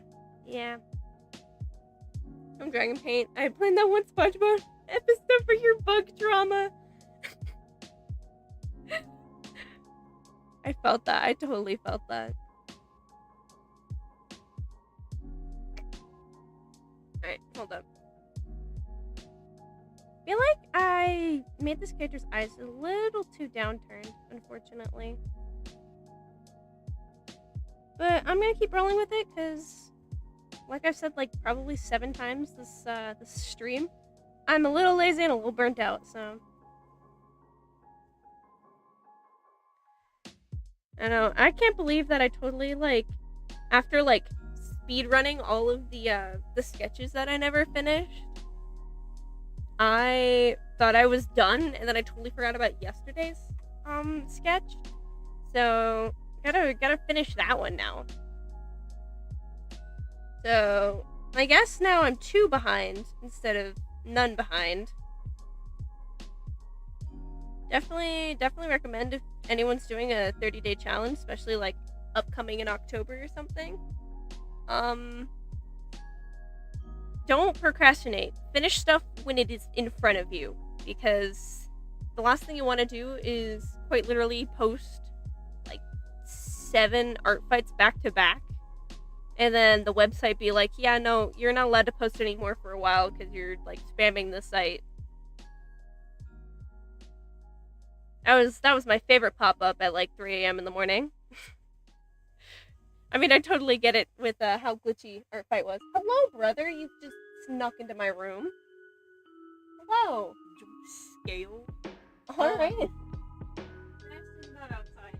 From Dragon Paint, I planned that one SpongeBob episode for your bug drama. I felt that. I totally felt that. Alright, hold up. I feel like I made this character's eyes a little too downturned, unfortunately. But I'm gonna keep rolling with it, because, like I've said, like, probably 7 times this stream, I'm a little lazy and a little burnt out, so... I know, I can't believe that I totally, like, after, like, speedrunning all of the sketches that I never finished, I thought I was done, and then I totally forgot about yesterday's, sketch. So, gotta finish that one now. So, I guess now I'm 2 behind instead of none behind. Definitely recommend if anyone's doing a 30-day challenge, especially like upcoming in October or something. Don't procrastinate. Finish stuff when it is in front of you, because the last thing you want to do is quite literally post like 7 art fights back to back, and then the website be like, yeah, no, you're not allowed to post anymore for a while because you're like spamming the site. That was my favorite pop-up at like 3 a.m. in the morning. I mean, I totally get it with how glitchy our fight was. Hello, brother. You just snuck into my room. Hello. Scale. All right. Actually not outside.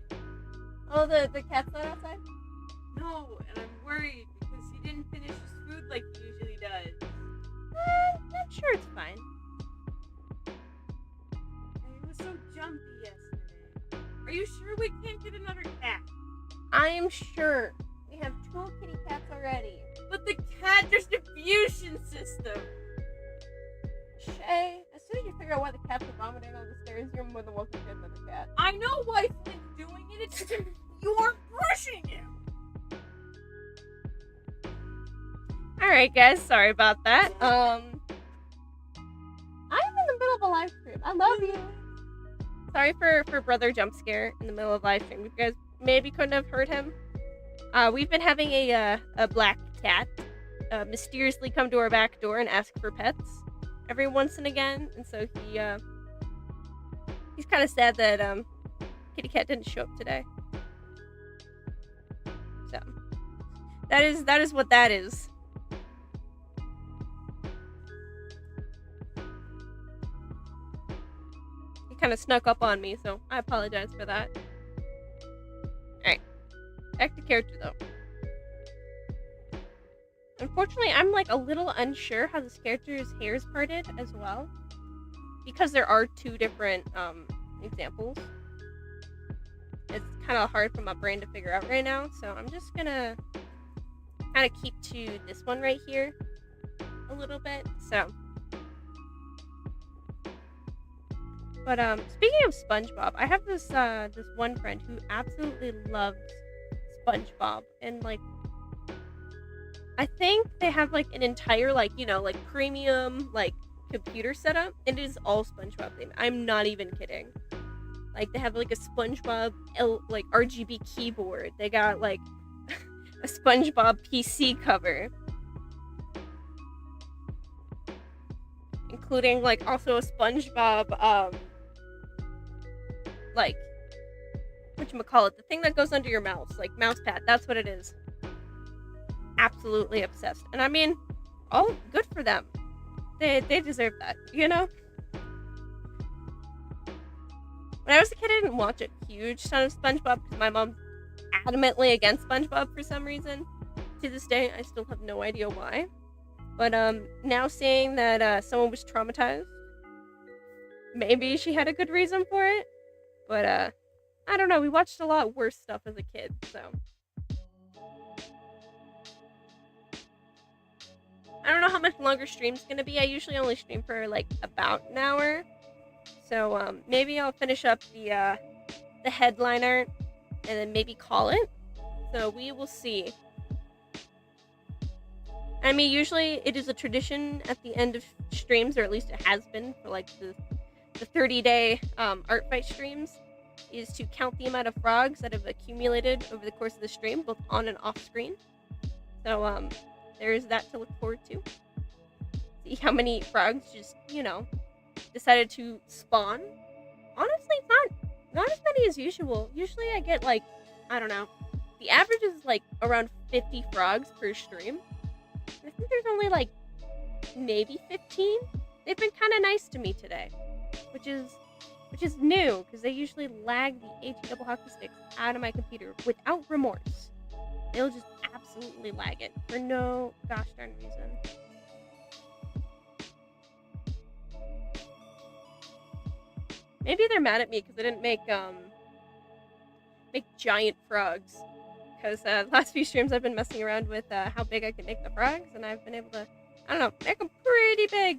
Oh, the cat's not outside? No, and I'm worried because he didn't finish his food like he usually does. I'm sure it's fine. And he was so jumpy yesterday. Are you sure we can't get another cat? I am sure. We have 2 kitty cats already. But the cat distribution system. Shay, as soon as you figure out why the cats are vomiting on the stairs, you're more than welcome to get another cat. I know why Flynn's doing it. It's just you're pushing him. Alright, guys. Sorry about that. I'm in the middle of a live stream. I love you. Sorry for brother jump scare in the middle of live stream. You guys maybe couldn't have heard him. We've been having a black cat mysteriously come to our back door and ask for pets every once and again, and so he's kind of sad that kitty cat didn't show up today. So that is what that is. He kind of snuck up on me, so I apologize for that. Alright. Back to character, though. Unfortunately, I'm, like, a little unsure how this character's hair is parted as well. Because there are 2 different, examples. It's kind of hard for my brain to figure out right now, so I'm just gonna kind of keep to this one right here a little bit, so... But, speaking of SpongeBob, I have this one friend who absolutely loves SpongeBob, and, like, I think they have, like, an entire, like, you know, like, premium, like, computer setup, and it is all SpongeBob themed. I'm not even kidding. Like, they have, like, a SpongeBob, like, RGB keyboard. They got, like, a SpongeBob PC cover. Including, like, also a SpongeBob, like, whatchamacallit, the thing that goes under your mouse, like mouse pad. That's what it is. Absolutely obsessed. And I mean, oh, good for them. They deserve that, you know? When I was a kid, I didn't watch a huge ton of SpongeBob because my mom's adamantly against SpongeBob for some reason. To this day, I still have no idea why. But now seeing that someone was traumatized, maybe she had a good reason for it. But I don't know. We watched a lot worse stuff as a kid, so I don't know how much longer stream's gonna be. I usually only stream for like about an hour, so maybe I'll finish up the headliner and then maybe call it. So we will see. I mean, usually it is a tradition at the end of streams, or at least it has been for like the 30-day art fight streams, is to count the amount of frogs that have accumulated over the course of the stream, both on and off screen. So there is that to look forward to. See how many frogs just, decided to spawn. Honestly, it's not as many as usual. Usually I get like, I don't know, the average is like around 50 frogs per stream. I think there's only like maybe 15. They've been kind of nice to me today, which is new because they usually lag the AT double hockey sticks out of my computer without remorse. They'll just absolutely lag it for no gosh darn reason. Maybe they're mad at me because I didn't make giant frogs. Because the last few streams I've been messing around with how big I can make the frogs, and I've been able to, I don't know, make them pretty big.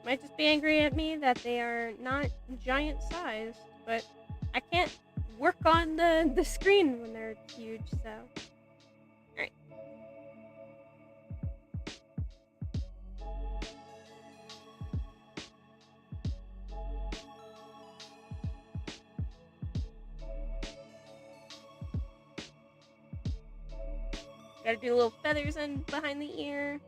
Might just be angry at me that they are not giant sized, but I can't work on the screen when they're huge, so. Alright. Gotta do little feathers in behind the ear.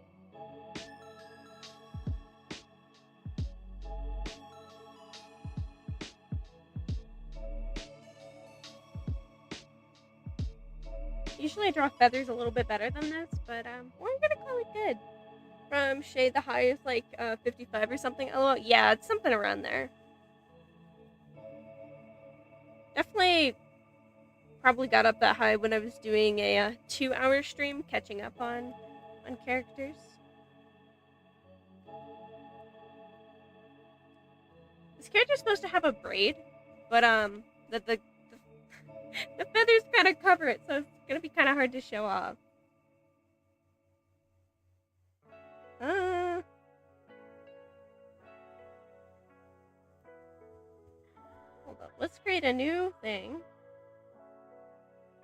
Usually I draw feathers a little bit better than this, but we're gonna call it good. From shade, the high is like 55 or something. Oh, yeah, it's something around there. Definitely probably got up that high when I was doing a 2-hour stream catching up on characters. This character's supposed to have a braid, but the feathers kind of cover it, so it's gonna be kind of hard to show off. Hold up, let's create a new thing.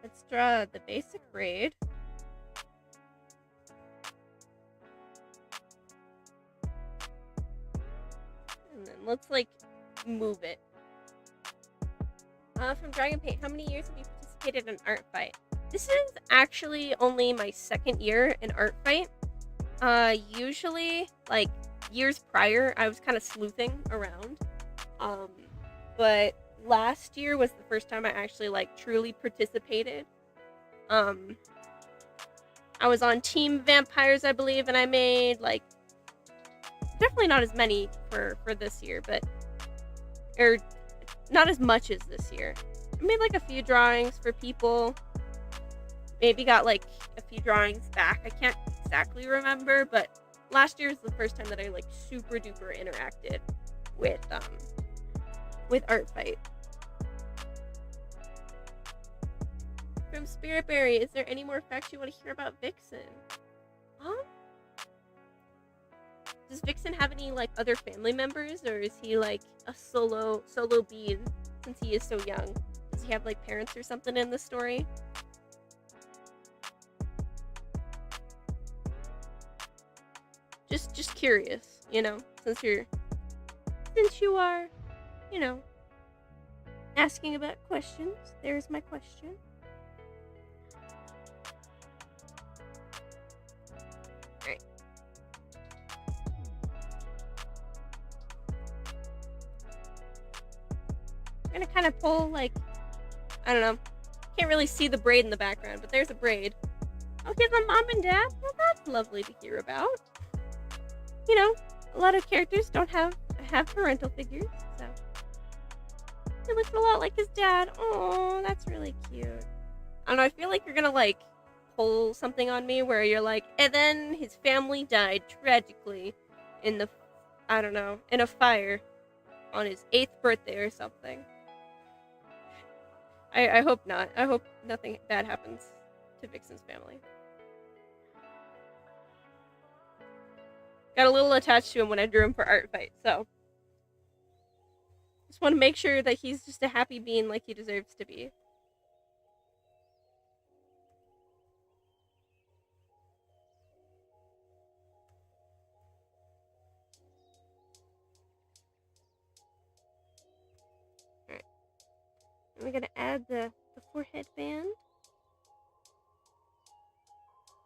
Let's draw the basic braid. And then let's like move it. From Dragon Paint, how many years have you participated in Art Fight? This is actually only my second year in Art Fight. Usually, like, years prior, I was kind of sleuthing around. But last year was the first time I actually, like, truly participated. I was on Team Vampires, I believe, and I made, like, definitely not as many for this year, but, or not as much as this year. I made, like, a few drawings for people. Maybe got, like, a few drawings back. I can't exactly remember, but last year was the first time that I, like, super duper interacted with Art Fight. From Spiritberry, is there any more facts you want to hear about Vixen? Does Vixen have any, like, other family members, or is he, like, a solo being since he is so young? Does he have, like, parents or something in the story? Just curious, since you are, asking about questions. There's my question. Alright. gonna kind of pull, like, I don't know. Can't really see the braid in the background, but there's a braid. Okay, the mom and dad. Well, that's lovely to hear about. You know, a lot of characters don't have parental figures, so he looks a lot like his dad. Oh, that's really cute. I don't know. I feel like you're gonna like pull something on me where you're like, and then his family died tragically in the, I don't know, in a fire on his 8th birthday or something. I hope not. I hope nothing bad happens to Vixen's family. Got a little attached to him when I drew him for art fight, so just want to make sure that he's just a happy being like he deserves to be. Alright. And we're gonna add the forehead band.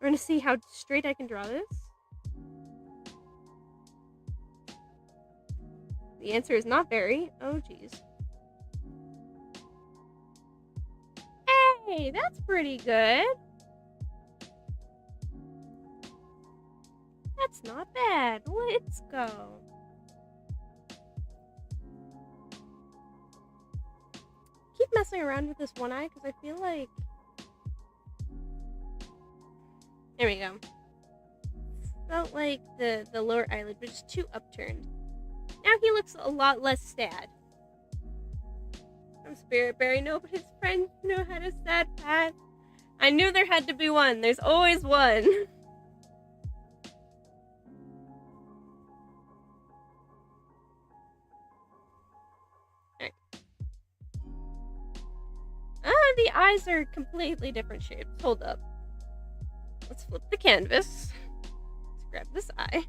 We're gonna see how straight I can draw this. The answer is not very. Oh, geez. Hey, that's pretty good. That's not bad. Let's go. Keep messing around with this one eye because I feel like... There we go. Felt like the lower eyelid was just too upturned. Now he looks a lot less sad. From Spirit Berry, nobody's friends know how to sad path. I knew there had to be one. There's always one. Alright. The eyes are completely different shapes. Hold up. Let's flip the canvas. Let's grab this eye.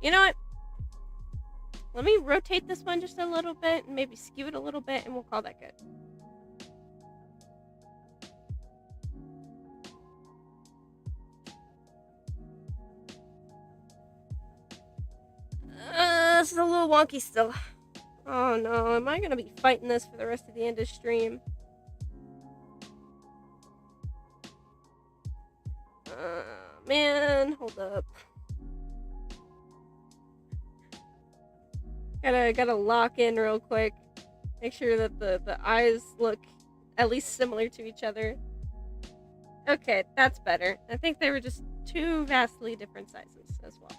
You know what? Let me rotate this one just a little bit and maybe skew it a little bit and we'll call that good. This is a little wonky still. Oh no, am I gonna be fighting this for the rest of the end of stream? Man, hold up. Gotta lock in real quick. Make sure that the eyes look at least similar to each other. Okay, that's better. I think they were just two vastly different sizes as well.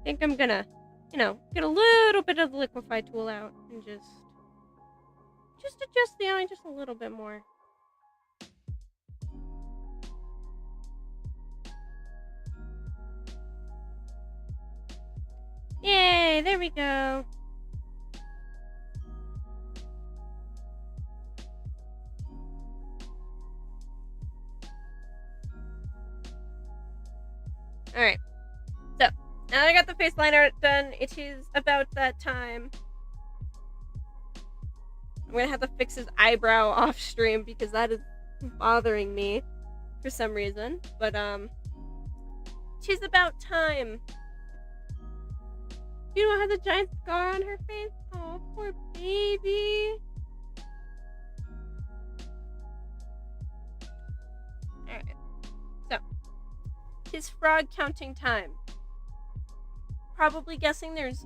I think I'm gonna, get a little bit of the liquify tool out and just adjust the eye just a little bit more. Yay, there we go. Alright. So, now I got the face line art done. It is about that time. I'm gonna have to fix his eyebrow off stream because that is bothering me for some reason. But, she's about time. You don't have the giant scar on her face? Oh, poor baby. Alright. So, his frog counting time. Probably guessing there's,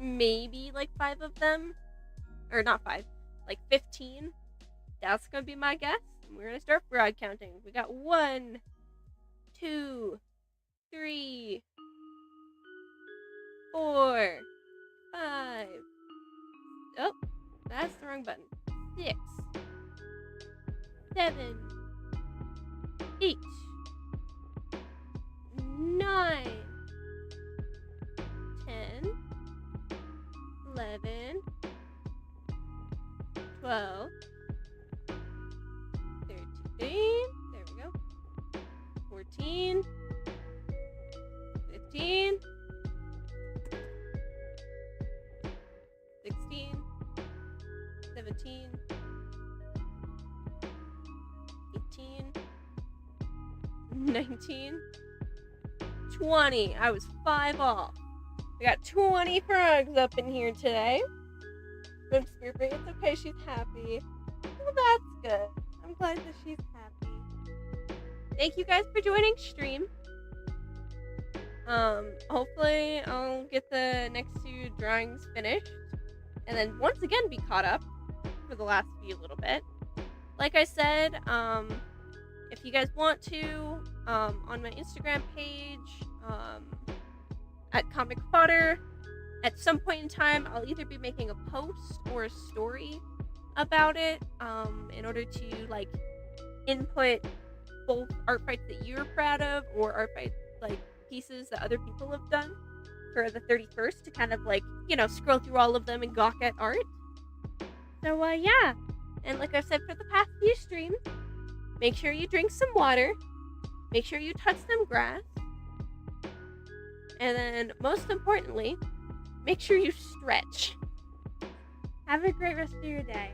maybe, 5 of them. Or not 5. 15. That's gonna be my guess. We're gonna start frog counting. We got 1, 2, 3, 4, 5. Oh, that's the wrong button. 6, 7, 8, 9, 10, 11, 12, 13. There we go. 14, 15. 16, 17, 19, 20. I was 5 off. I got 20 frogs up in here today. From Spirit Break. It's okay, she's happy. Well, that's good. I'm glad that she's happy. Thank you guys for joining stream. Hopefully I'll get the next 2 drawings finished. And then once again be caught up for the last few little bit. Like I said, if you guys want to, on my Instagram page, at Comic Fodder, at some point in time, I'll either be making a post or a story about it, in order to, like, input both art fights that you're proud of or art fights, like, pieces that other people have done for the 31st to kind of, like, you know, scroll through all of them and gawk at art. So, yeah. And like I've said for the past few streams, make sure you drink some water. Make sure you touch some grass. And then, most importantly, make sure you stretch. Have a great rest of your day.